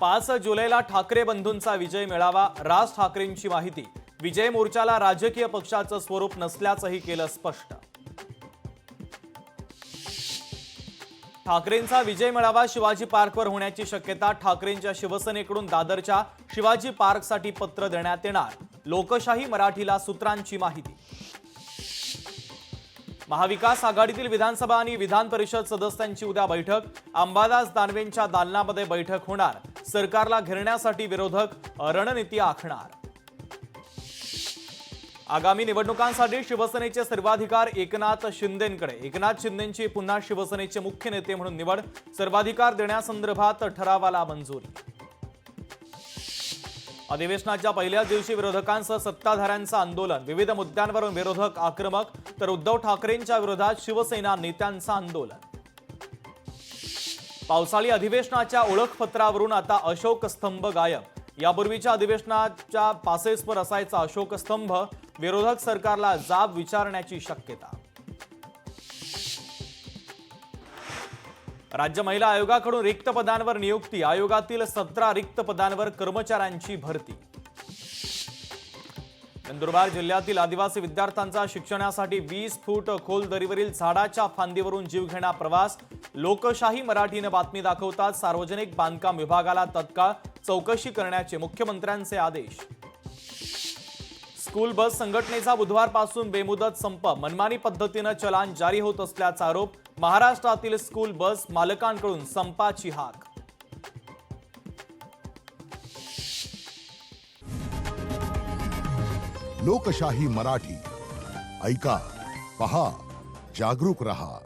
5 जुलैला ठाकरे बंधूंचा विजय मेळावा, राज ठाकरेंची माहिती। विजय मोर्चाला राजकीय पक्षाचं स्वरूप नसल्याचंही केलं स्पष्ट। ठाकरेंचा विजय मेळावा शिवाजी पार्कवर होण्याची शक्यता। ठाकरेंच्या शिवसेनेकडून दादरच्या शिवाजी पार्कसाठी पत्र देण्यात येणार। लोकशाही मराठीला सूत्रांची माहिती। महाविकास आघाडीतील विधानसभा आणि विधान परिषद सदस्यांची उद्या बैठक। अंबादास दानवेंच्या दालनामध्ये बैठक होणार। सरकारला घेरण्यासाठी विरोधक रणनीती आखणार। आगामी निवडणुकांसाठी शिवसेनेचे सर्वाधिकार एकनाथ शिंदेंकडे। एकनाथ शिंदेंची पुन्हा शिवसेनेचे मुख्य नेते म्हणून निवड। सर्वाधिकार देण्यासंदर्भात ठरावाला मंजुरी। अधिवेशनाच्या पहिल्याच दिवशी विरोधकांसह सत्ताधाऱ्यांचं आंदोलन। विविध मुद्द्यांवर विरोधक आक्रमक, तर उद्धव ठाकरेंच्या विरोधात शिवसेना नेत्यांचं आंदोलन। पावसाळी अधिवेशनाच्या ओळखपत्रावरून आता अशोक स्तंभ गायब। यापूर्वीच्या अधिवेशनाच्या पासेसवर असायचा अशोक स्तंभ। विरोधक सरकारला जाब विचारण्याची शक्यता। राज्य महिला आयोगाकडून रिक्त पदांवर नियुक्ती। आयोगातील 17 रिक्त पदांवर कर्मचाऱ्यांची भरती। नंदुरबार जिल्ह्यातील आदिवासी विद्यार्थ्यांचा शिक्षणासाठी 20 फूट खोल दरीवरील झाडाच्या फांदीवरून जीवघेणा प्रवास। लोकशाही मराठीने बातमी दाखवतात सार्वजनिक बांधकाम विभागाला तत्काळ चौकशी करण्याचे मुख्यमंत्र्यांचे आदेश। स्कूल बस संघटनेचा बुधवारपासून बेमुदत संप। मनमानी पद्धतीने चलान जारी होत असल्याचा आरोप। महाराष्ट्रातील स्कूल बस मालकांकडून संपाची हाक। लोकशाही मराठी ऐका, पहा, जागरूक रहा।